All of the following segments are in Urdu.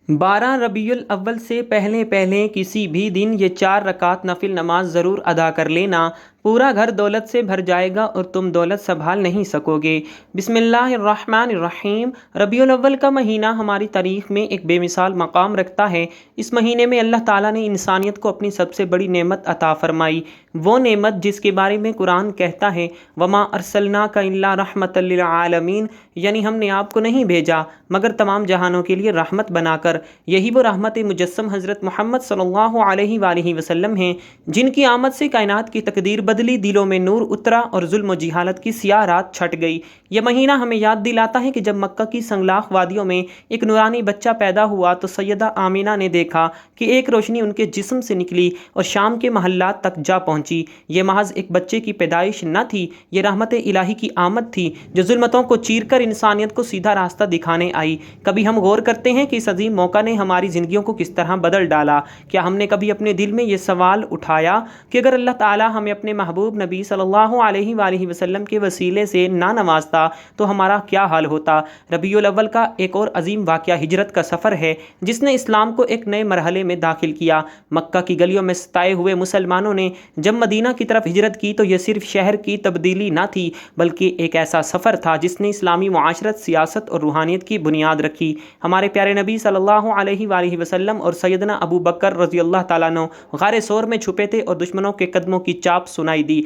12 ربیع الاول سے پہلے کسی بھی دن یہ 4 رکعت نفل نماز ضرور ادا کر لینا، پورا گھر دولت سے بھر جائے گا اور تم دولت سنبھال نہیں سکو گے۔ بسم اللہ الرحمن الرحیم۔ ربیع الاول کا مہینہ ہماری تاریخ میں ایک بے مثال مقام رکھتا ہے۔ اس مہینے میں اللہ تعالیٰ نے انسانیت کو اپنی سب سے بڑی نعمت عطا فرمائی، وہ نعمت جس کے بارے میں قرآن کہتا ہے وَمَا أَرْسَلْنَاكَ إِلَّا رَحْمَةً لِّلْعَالَمِينَ، یعنی ہم نے آپ کو نہیں بھیجا مگر تمام جہانوں کے لیے رحمت بنا کر۔ یہی وہ رحمت مجسم حضرت محمد صلی اللہ علیہ وآلہ وسلم ہیں، جن کی آمد سے کائنات کی تقدیر بدلی، دلوں میں نور اترا اور ظلم و جہالت کی سیاہ رات چھٹ گئی۔ یہ مہینہ ہمیں یاد دلاتا ہے کہ جب مکہ کی سنگلاخ وادیوں میں ایک نورانی بچہ پیدا ہوا تو سیدہ آمینہ نے دیکھا کہ ایک روشنی ان کے جسم سے نکلی اور شام کے محلات تک جا پہنچی۔ یہ محض ایک بچے کی پیدائش نہ تھی، یہ رحمت الہی کی آمد تھی جو ظلمتوں کو چیر کر انسانیت کو سیدھا راستہ دکھانے آئی۔ کبھی ہم غور کرتے ہیں کہ اس عظیم موقع نے ہماری زندگیوں کو کس طرح بدل ڈالا؟ کیا ہم نے کبھی اپنے دل میں یہ سوال اٹھایا کہ اگر اللہ تعالیٰ ہمیں اپنے محبوب نبی صلی اللہ علیہ وآلہ وسلم کے وسیلے سے نہ نوازتا تو ہمارا کیا حال ہوتا؟ ربیع الاول کا ایک اور عظیم واقعہ ہجرت کا سفر ہے جس نے اسلام کو ایک نئے مرحلے میں داخل کیا۔ مکہ کی گلیوں میں ستائے ہوئے مسلمانوں نے جب مدینہ کی طرف ہجرت کی تو یہ صرف شہر کی تبدیلی نہ تھی بلکہ ایک ایسا سفر تھا جس نے اسلامی معاشرت، سیاست اور روحانیت کی بنیاد رکھی۔ ہمارے پیارے نبی صلی اللہ علیہ وآلہ وسلم اور سیدنا ابو بکر رضی اللہ تعالیٰ عنہ غار ثور میں چھپے تھے اور دشمنوں کے قدموں کی چاپ سنائی دی۔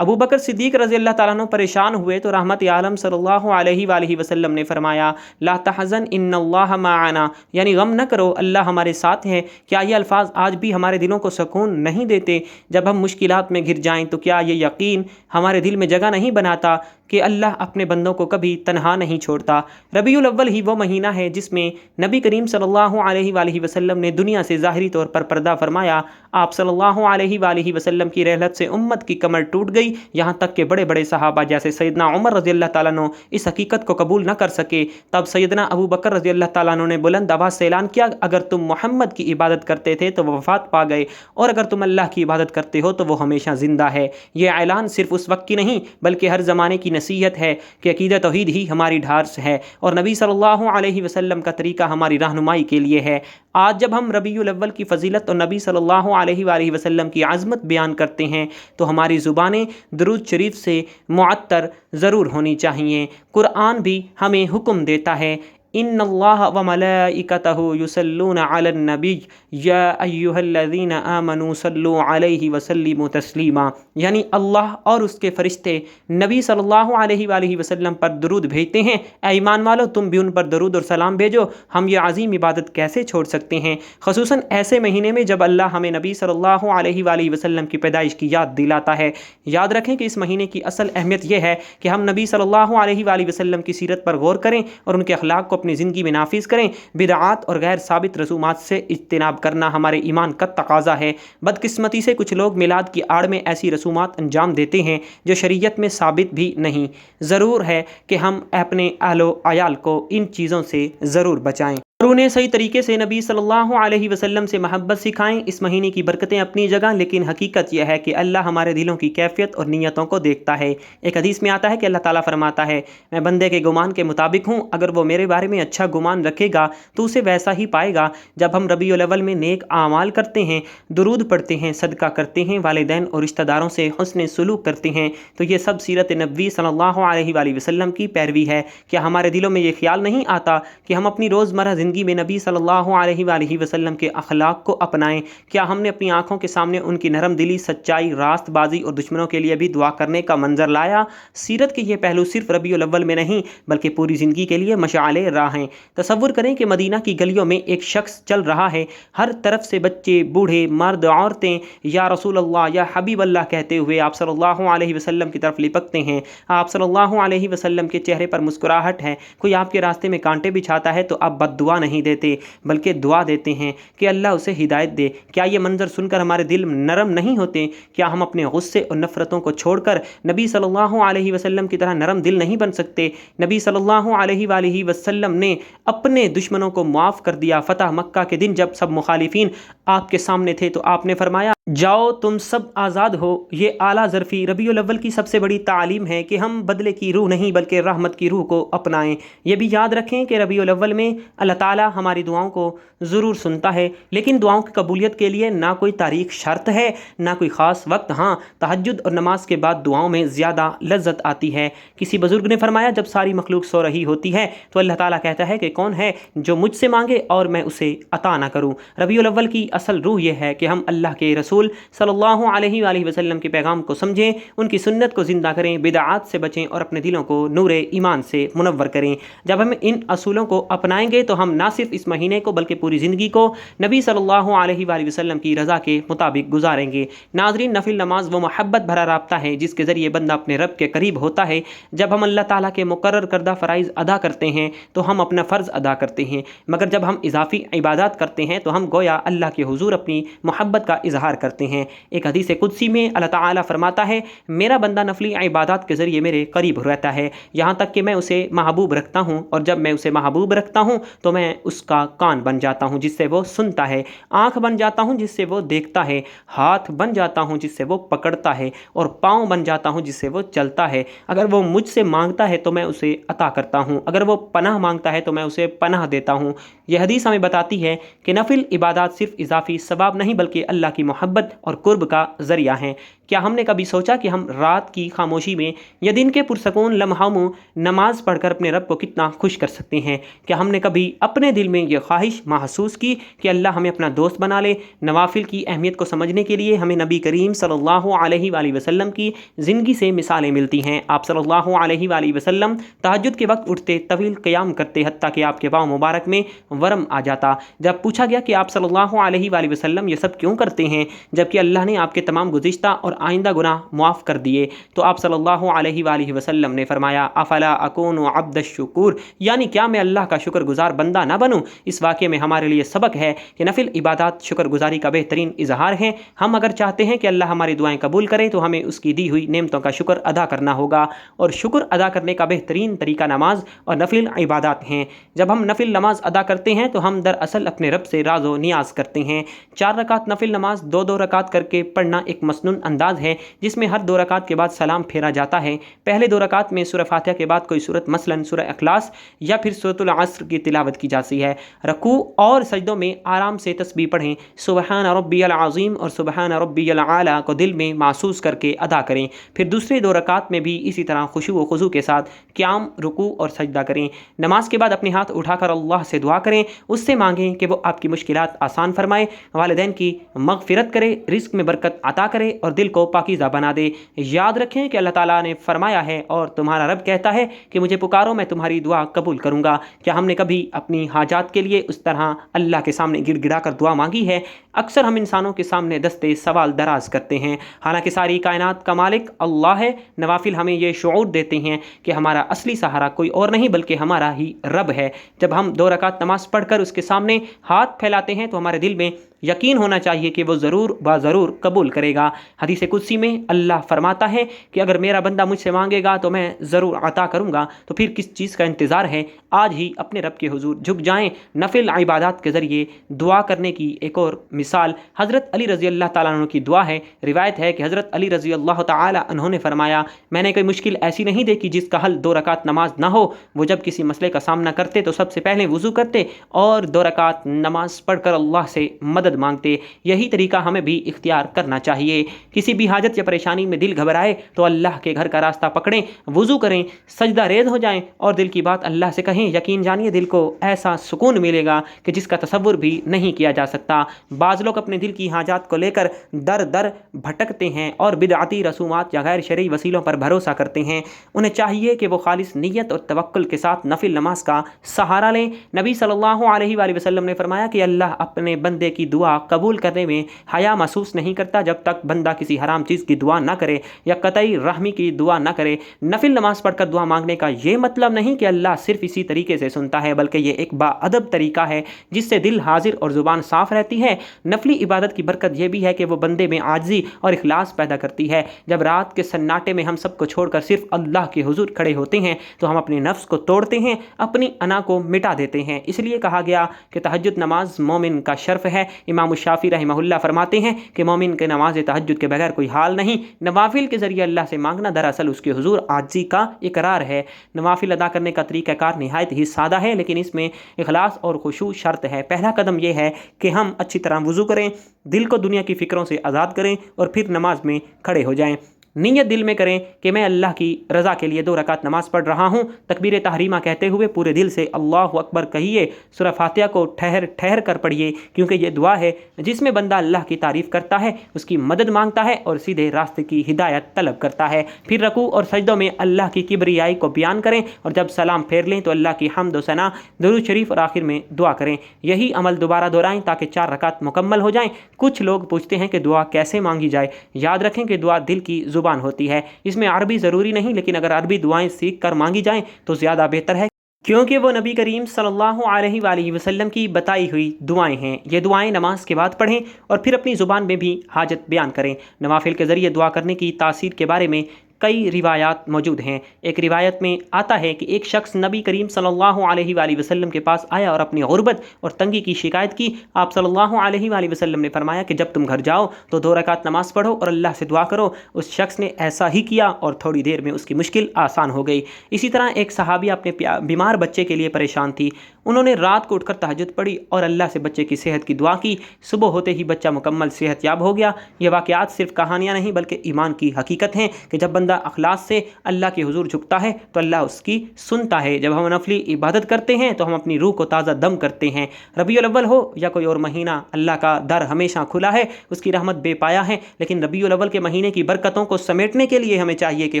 ابو بکر صدیق رضی اللہ تعالیٰ عنہ پریشان ہوئے تو رحمت عالم صلی اللہ علیہ وآلہ وسلم نے فرمایا لا تحزن ان اللہ معنا، یعنی غم نہ کرو، اللہ ہمارے ساتھ ہے۔ کیا یہ الفاظ آج بھی ہمارے دلوں کو سکون نہیں دیتے؟ جب ہم مشکلات میں گر جائیں تو کیا یہ یقین ہمارے دل میں جگہ نہیں بناتا کہ اللہ اپنے بندوں کو کبھی تنہا نہیں چھوڑتا؟ ربیع الاول ہی وہ مہینہ ہے جس میں نبی کریم صلی اللہ علیہ وآلہ وسلم نے دنیا سے ظاہری طور پر پردہ فرمایا۔ آپ صلی اللہ علیہ وآلہ وسلم کی رحلت سے امت کی کمر ٹوٹ گئی، یہاں تک کہ بڑے بڑے صحابہ جیسے سیدنا عمر رضی اللہ تعالیٰ عنہ اس حقیقت کو قبول نہ کر سکے۔ تب سیدنا ابو بکر رضی اللہ تعالیٰ عنہ نے بلند آواز سے اعلان کیا اگر تم محمد کی عبادت کرتے تھے تو وہ وفات پا گئے اور اگر تم اللہ کی عبادت کرتے ہو تو وہ ہمیشہ زندہ ہے۔ یہ اعلان صرف اس وقت کی نہیں بلکہ ہر زمانے کی نصیحت ہے کہ عقیدہ توحید ہی ہماری ڈھارس ہے اور نبی صلی اللہ علیہ وسلم کا طریقہ ہماری رہنمائی کے لیے ہے۔ آج جب ہم ربیع الاول کی فضیلت اور نبی صلی اللہ علیہ وآلہ وسلم کی عظمت بیان کرتے ہیں تو ہماری زبانیں درود شریف سے معطر ضرور ہونی چاہیے۔ قرآن بھی ہمیں حکم دیتا ہے ان اللہ وملائکتہ یصلون علی النبی یا ایھا الذین آمنوا صلوا علیہ وسلموا تسلیما، یعنی اللہ اور اس کے فرشتے نبی صلی اللہ علیہ وآلہ وسلم پر درود بھیجتے ہیں۔ اے ایمان والو تم بھی ان پر درود اور سلام بھیجو۔ ہم یہ عظیم عبادت کیسے چھوڑ سکتے ہیں، خصوصاً ایسے مہینے میں جب اللہ ہمیں نبی صلی اللہ علیہ وآلہ وسلم کی پیدائش کی یاد دلاتا ہے۔ یاد رکھیں کہ اس مہینے کی اصل اہمیت یہ ہے کہ ہم نبی صلی اللہ علیہ وآلہ وسلم کی سیرت پر غور کریں اور ان کے اخلاق کو اپنی زندگی میں نافذ کریں۔ بدعات اور غیر ثابت رسومات سے اجتناب کرنا ہمارے ایمان کا تقاضا ہے۔ بدقسمتی سے کچھ لوگ میلاد کی آڑ میں ایسی رسومات انجام دیتے ہیں جو شریعت میں ثابت بھی نہیں۔ ضرور ہے کہ ہم اپنے اہل و عیال کو ان چیزوں سے ضرور بچائیں اور انہیں صحیح طریقے سے نبی صلی اللہ علیہ وسلم سے محبت سکھائیں۔ اس مہینے کی برکتیں اپنی جگہ، لیکن حقیقت یہ ہے کہ اللہ ہمارے دلوں کی کیفیت اور نیتوں کو دیکھتا ہے۔ ایک حدیث میں آتا ہے کہ اللہ تعالیٰ فرماتا ہے میں بندے کے گمان کے مطابق ہوں، اگر وہ میرے بارے میں اچھا گمان رکھے گا تو اسے ویسا ہی پائے گا۔ جب ہم ربیع الاول میں نیک اعمال کرتے ہیں، درود پڑھتے ہیں، صدقہ کرتے ہیں، والدین اور رشتہ داروں سے حسن سلوک کرتے ہیں تو یہ سب سیرت نبوی صلی اللہ علیہ وآلہ وسلم کی پیروی ہے۔ کیا ہمارے دلوں میں یہ خیال نہیں آتا کہ ہم اپنی روزمرہ زندگی میں نبی صلی اللہ علیہ وآلہ وسلم کے اخلاق کو اپنائیں؟ کیا ہم نے اپنی آنکھوں کے سامنے ان کی نرم دلی، سچائی، راست بازی اور دشمنوں کے لیے بھی دعا کرنے کا منظر لایا؟ سیرت کے یہ پہلو صرف ربیع الاول میں نہیں بلکہ پوری زندگی کے لیے مشعل راہ ہیں۔ تصور کریں کہ مدینہ کی گلیوں میں ایک شخص چل رہا ہے، ہر طرف سے بچے، بوڑھے، مرد، عورتیں یا رسول اللہ یا حبیب اللہ کہتے ہوئے آپ صلی اللہ علیہ وسلم کی طرف لپکتے ہیں۔ آپ صلی اللہ علیہ وسلم کے چہرے پر مسکراہٹ ہے۔ کوئی آپ کے راستے میں کانٹے بچھاتا ہے تو آپ بد دعا نہیں دیتے بلکہ دعا دیتے ہیں کہ اللہ اسے ہدایت دے۔ کیا یہ منظر سن کر ہمارے دل نرم نہیں ہوتے؟ کیا ہم اپنے غصے اور نفرتوں کو چھوڑ کر نبی صلی اللہ علیہ وسلم کی طرح نرم دل نہیں بن سکتے؟ نبی صلی اللہ علیہ وآلہ وسلم نے اپنے دشمنوں کو معاف کر دیا۔ فتح مکہ کے دن جب سب مخالفین آپ کے سامنے تھے تو آپ نے فرمایا جاؤ تم سب آزاد ہو، یہ اعلیٰ ظرفی ربیع الاول کی سب سے بڑی تعلیم ہے کہ ہم بدلے کی روح نہیں بلکہ رحمت کی روح کو اپنائیں۔ یہ بھی یاد رکھیں کہ ربیع الاول میں اللہ تعالیٰ ہماری دعاؤں کو ضرور سنتا ہے، لیکن دعاؤں کی قبولیت کے لیے نہ کوئی تاریخ شرط ہے نہ کوئی خاص وقت۔ ہاں، تہجد اور نماز کے بعد دعاؤں میں زیادہ لذت آتی ہے۔ کسی بزرگ نے فرمایا، جب ساری مخلوق سو رہی ہوتی ہے تو اللہ تعالیٰ کہتا ہے کہ کون ہے جو مجھ سے مانگے اور میں اسے عطا نہ کروں۔ ربیع الاول کی اصل روح یہ ہے کہ ہم اللہ کے رسول صلی اللہ علیہ وآلہ وسلم کے پیغام کو سمجھیں، ان کی سنت کو زندہ کریں، بدعات سے بچیں اور اپنے دلوں کو نور ایمان سے منور کریں۔ جب ہم ان اصولوں کو اپنائیں گے تو ہم نہ صرف اس مہینے کو بلکہ پوری زندگی کو نبی صلی اللہ علیہ وآلہ وسلم کی رضا کے مطابق گزاریں گے۔ ناظرین، نفل نماز وہ محبت بھرا رابطہ ہے جس کے ذریعے بندہ اپنے رب کے قریب ہوتا ہے۔ جب ہم اللہ تعالیٰ کے مقرر کردہ فرائض ادا کرتے ہیں تو ہم اپنا فرض ادا کرتے ہیں، مگر جب ہم اضافی عبادات کرتے ہیں تو ہم گویا اللہ کے حضور اپنی محبت کا اظہار کرتے ہیں۔ ایک حدیث قدسی میں اللہ تعالیٰ فرماتا ہے، میرا بندہ نفلی عبادات کے ذریعے میرے قریب رہتا ہے یہاں تک کہ میں اسے محبوب رکھتا ہوں، اور جب میں اسے محبوب رکھتا ہوں تو میں اس کا کان بن جاتا ہوں جس سے وہ سنتا ہے، آنکھ بن جاتا ہوں جس سے وہ دیکھتا ہے، ہاتھ بن جاتا ہوں جس سے وہ پکڑتا ہے، اور پاؤں بن جاتا ہوں جس سے وہ چلتا ہے۔ اگر وہ مجھ سے مانگتا ہے تو میں اسے عطا کرتا ہوں، اگر وہ پناہ مانگتا ہے تو میں اسے پناہ دیتا ہوں۔ یہ حدیث ہمیں بتاتی ہے کہ نفل عبادات صرف اضافی ثواب نہیں بلکہ اللہ کی محبت اور قرب کا ذریعہ ہیں۔ کیا ہم نے کبھی سوچا کہ ہم رات کی خاموشی میں یا دن کے پرسکون لمحوں میں نماز پڑھ کر اپنے رب کو کتنا خوش کر سکتے ہیں؟ کیا ہم نے کبھی اپنے دل میں یہ خواہش محسوس کی کہ اللہ ہمیں اپنا دوست بنا لے؟ نوافل کی اہمیت کو سمجھنے کے لیے ہمیں نبی کریم صلی اللہ علیہ وآلہ وسلم کی زندگی سے مثالیں ملتی ہیں۔ آپ صلی اللہ علیہ وآلہ وسلم تہجد کے وقت اٹھتے، طویل قیام کرتے، حتیٰ کہ آپ کے پاؤں مبارک میں ورم آ جاتا۔ جب پوچھا گیا کہ آپ صلی اللہ علیہ وآلہ وسلم یہ سب کیوں کرتے ہیں جبکہ اللہ نے آپ کے تمام گزشتہ اور آئندہ گناہ معاف کر دیے، تو آپ صلی اللہ علیہ وآلہ وسلم نے فرمایا، افلا اکون عبد الشکور، یعنی کیا میں اللہ کا شکر گزار بندہ نہ بنوں؟ اس واقعے میں ہمارے لیے سبق ہے کہ نفل عبادات شکر گزاری کا بہترین اظہار ہیں۔ ہم اگر چاہتے ہیں کہ اللہ ہماری دعائیں قبول کرے تو ہمیں اس کی دی ہوئی نعمتوں کا شکر ادا کرنا ہوگا، اور شکر ادا کرنے کا بہترین طریقہ نماز اور نفل عبادات ہیں۔ جب ہم نفل نماز ادا کرتے ہیں تو ہم دراصل اپنے رب سے راز و نیاز کرتے ہیں۔ 4 رکعت نفل نماز 2 رکعت کر کے پڑھنا ایک مسنون انداز ہے جس میں ہر 2 رکعت کے بعد سلام پھیرا جاتا ہے۔ پہلے 2 رکعت میں سورہ فاتحہ کے بعد کوئی سورت، مثلاً سورہ اخلاص یا پھر سورۃ العصر کی تلاوت کی جاتی ہے۔ رکوع اور سجدوں میں آرام سے تسبیح پڑھیں، سبحان ربی العظیم اور سبحان ربی الاعلیٰ کو دل میں محسوس کر کے ادا کریں۔ پھر دوسرے 2 رکعت میں بھی اسی طرح خشوع و خضوع کے ساتھ قیام، رکوع اور سجدہ کریں۔ نماز کے بعد اپنے ہاتھ اٹھا کر اللہ سے دعا کریں، اس سے مانگیں کہ وہ آپ کی مشکلات آسان فرمائے، والدین کی مغفرت کرے، رزق میں برکت عطا کرے اور دل کو پاکیزہ بنا دے۔ یاد رکھیں کہ اللہ تعالیٰ نے فرمایا ہے، اور تمہارا رب کہتا ہے کہ مجھے پکارو میں تمہاری دعا قبول کروں گا۔ کیا ہم نے کبھی اپنی حاجات کے لیے اس طرح اللہ کے سامنے گڑ گڑا کر دعا مانگی ہے؟ اکثر ہم انسانوں کے سامنے دستے سوال دراز کرتے ہیں، حالانکہ ساری کائنات کا مالک اللہ ہے۔ نوافل ہمیں یہ شعور دیتے ہیں کہ ہمارا اصلی سہارا کوئی اور نہیں بلکہ ہمارا ہی رب ہے۔ جب ہم 2 رکعت نماز پڑھ کر اس کے سامنے ہاتھ پھیلاتے ہیں تو ہمارے دل میں یقین ہونا چاہیے کہ وہ ضرور ضرور قبول کرے گا۔ حدیث قدسی میں اللہ فرماتا ہے کہ اگر میرا بندہ مجھ سے مانگے گا تو میں ضرور عطا کروں گا، تو پھر کس چیز کا انتظار ہے؟ آج ہی اپنے رب کے حضور جھک جائیں۔ نفل عبادات کے ذریعے دعا کرنے کی ایک اور مثال حضرت علی رضی اللہ تعالیٰ عنہ کی دعا ہے۔ روایت ہے کہ حضرت علی رضی اللہ تعالیٰ عنہ نے فرمایا، میں نے کوئی مشکل ایسی نہیں دیکھی جس کا حل 2 رکعت نماز نہ ہو۔ وہ جب کسی مسئلے کا سامنا کرتے تو سب سے پہلے وضو کرتے اور 2 رکعت نماز پڑھ کر اللہ سے مدد مانگتے۔ یہی طریقہ ہمیں بھی اختیار کرنا چاہیے۔ کسی بھی حاجت یا پریشانی میں دل گھبرائے تو اللہ کے گھر کا راستہ پکڑیں، وضو کریں، سجدہ ریز ہو جائیں اور دل کی بات اللہ سے کہیں۔ یقین جانیے دل کو ایسا سکون ملے گا کہ جس کا تصور بھی نہیں کیا جا سکتا۔ بعض لوگ اپنے دل کی حاجات کو لے کر در در بھٹکتے ہیں اور بدعتی رسومات یا غیر شرعی وسیلوں پر بھروسہ کرتے ہیں۔ انہیں چاہیے کہ وہ خالص نیت اور توکل کے ساتھ نفل نماز کا سہارا لیں۔ نبی صلی اللہ علیہ وآلہ وسلم نے فرمایا کہ اللہ اپنے بندے کی دعا قبول کرنے میں حیا محسوس نہیں کرتا جب تک بندہ کسی حرام چیز کی دعا نہ کرے یا قطعی رحمی کی دعا نہ کرے۔ نفل نماز پڑھ کر دعا مانگنے کا یہ مطلب نہیں کہ اللہ صرف اسی طریقے سے سنتا ہے، بلکہ یہ ایک باادب طریقہ ہے جس سے دل حاضر اور زبان صاف رہتی ہے۔ نفلی عبادت کی برکت یہ بھی ہے کہ وہ بندے میں عاجزی اور اخلاص پیدا کرتی ہے۔ جب رات کے سناٹے میں ہم سب کو چھوڑ کر صرف اللہ کے حضور کھڑے ہوتے ہیں تو ہم اپنے نفس کو توڑتے ہیں، اپنی انا کو مٹا دیتے ہیں۔ اس لیے کہا گیا کہ تہجد نماز مومن کا شرف ہے۔ امام الشافعی رحمہ اللہ فرماتے ہیں کہ مومن کے نماز تہجد کے بغیر کوئی حال نہیں۔ نوافل کے ذریعے اللہ سے مانگنا دراصل اس کے حضور عاجزی کا اقرار ہے۔ نوافل ادا کرنے کا طریقہ کار نہایت ہی سادہ ہے، لیکن اس میں اخلاص اور خشوع شرط ہے۔ پہلا قدم یہ ہے کہ ہم اچھی طرح وضو کریں، دل کو دنیا کی فکروں سے آزاد کریں اور پھر نماز میں کھڑے ہو جائیں۔ نیت دل میں کریں کہ میں اللہ کی رضا کے لیے 2 رکعت نماز پڑھ رہا ہوں۔ تکبیر تحریمہ کہتے ہوئے پورے دل سے اللہ اکبر کہیے۔ سورہ فاتحہ کو ٹھہر ٹھہر کر پڑھیے، کیونکہ یہ دعا ہے جس میں بندہ اللہ کی تعریف کرتا ہے، اس کی مدد مانگتا ہے اور سیدھے راستے کی ہدایت طلب کرتا ہے۔ پھر رکوع اور سجدوں میں اللہ کی کبریائی کو بیان کریں اور جب سلام پھیر لیں تو اللہ کی حمد و ثنا، درود شریف اور آخر میں دعا کریں۔ یہی عمل دوبارہ دہرائیں تاکہ 4 رکعت مکمل ہو جائیں۔ کچھ لوگ پوچھتے ہیں کہ دعا کیسے مانگی جائے؟ یاد رکھیں کہ دعا دل کی زبان ہوتی ہے، اس میں عربی ضروری نہیں، لیکن اگر عربی دعائیں سیکھ کر مانگی جائیں تو زیادہ بہتر ہے، کیونکہ وہ نبی کریم صلی اللہ علیہ وآلہ وسلم کی بتائی ہوئی دعائیں ہیں۔ یہ دعائیں نماز کے بعد پڑھیں اور پھر اپنی زبان میں بھی حاجت بیان کریں۔ نوافل کے ذریعے دعا کرنے کی تاثیر کے بارے میں کئی روایات موجود ہیں۔ ایک روایت میں آتا ہے کہ ایک شخص نبی کریم صلی اللہ علیہ وآلہ وسلم کے پاس آیا اور اپنی غربت اور تنگی کی شکایت کی۔ آپ صلی اللہ علیہ وآلہ وسلم نے فرمایا کہ جب تم گھر جاؤ تو 2 رکعت نماز پڑھو اور اللہ سے دعا کرو۔ اس شخص نے ایسا ہی کیا اور تھوڑی دیر میں اس کی مشکل آسان ہو گئی۔ اسی طرح ایک صحابیہ اپنے بیمار بچے کے لیے پریشان تھی۔ انہوں نے رات کو اٹھ کر تہجد پڑھی اور اللہ سے بچے کی صحت کی دعا کی۔ صبح ہوتے ہی بچہ مکمل صحت یاب ہو گیا۔ یہ واقعات صرف کہانیاں نہیں بلکہ ایمان کی حقیقت ہیں کہ جب بندہ اخلاص سے اللہ کے حضور جھکتا ہے تو اللہ اس کی سنتا ہے۔ جب ہم نفلی عبادت کرتے ہیں تو ہم اپنی روح کو تازہ دم کرتے ہیں۔ ربیع الاول ہو یا کوئی اور مہینہ، اللہ کا در ہمیشہ کھلا ہے، اس کی رحمت بے پایا ہے، لیکن ربیع الاول کے مہینے کی برکتوں کو سمیٹنے کے لیے ہمیں چاہیے کہ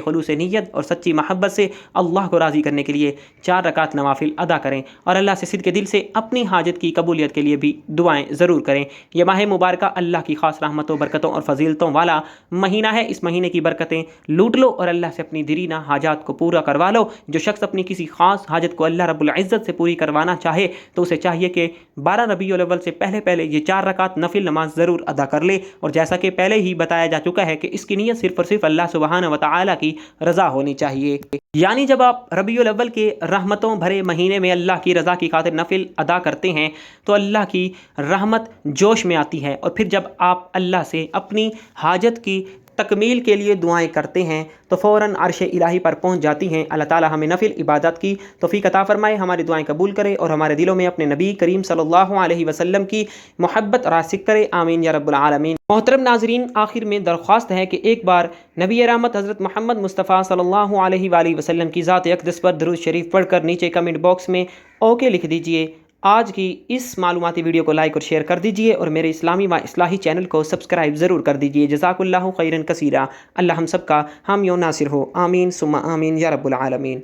خلوص نیت اور سچی محبت سے اللہ کو راضی کرنے کے لیے 4 رکعت نوافل ادا کریں اور اللہ سے صدق دل سے اپنی حاجت کی قبولیت کے لیے بھی دعائیں ضرور کریں۔ یہ ماہ مبارکہ اللہ کی خاص رحمتوں، برکتوں اور فضیلتوں والا مہینہ ہے۔ اس مہینے کی برکتیں لوٹ لو اور اللہ سے اپنی دیرینہ حاجات کو پورا کروا لو۔ جو شخص اپنی کسی خاص حاجت کو اللہ رب العزت سے پوری کروانا چاہے تو اسے چاہیے کہ 12 ربیع الاول سے پہلے یہ 4 رکعت نفل نماز ضرور ادا کر لے، اور جیسا کہ پہلے ہی بتایا جا چکا ہے کہ اس کی نیت صرف اور صرف اللہ سبحانہ و تعالیٰ کی رضا ہونی چاہیے۔ یعنی جب آپ ربیع الاول کے رحمتوں بھرے مہینے میں اللہ کی رضا کی خاطر نفل ادا کرتے ہیں تو اللہ کی رحمت جوش میں آتی ہے، اور پھر جب آپ اللہ سے اپنی حاجت کی تکمیل کے لیے دعائیں کرتے ہیں تو فوراً عرش الہی پر پہنچ جاتی ہیں۔ اللہ تعالی ہمیں نفل عبادت کی توفیق عطا فرمائے، ہماری دعائیں قبول کرے اور ہمارے دلوں میں اپنے نبی کریم صلی اللہ علیہ وسلم کی محبت راسخ کرے، آمین یا رب العالمین۔ محترم ناظرین، آخر میں درخواست ہے کہ ایک بار نبی رحمت حضرت محمد مصطفیٰ صلی اللہ علیہ وآلہ وسلم کی ذات اقدس پر درود شریف پڑھ کر نیچے کمنٹ باکس میں اوکے لکھ دیجئے۔ آج کی اس معلوماتی ویڈیو کو لائک اور شیئر کر دیجئے اور میرے اسلامی و اصلاحی چینل کو سبسکرائب ضرور کر دیجئے۔ جزاک اللہ خیرا کثیرا۔ اللہ ہم سب کا حامی و ناصر ہو، آمین ثم آمین یا رب العالمین۔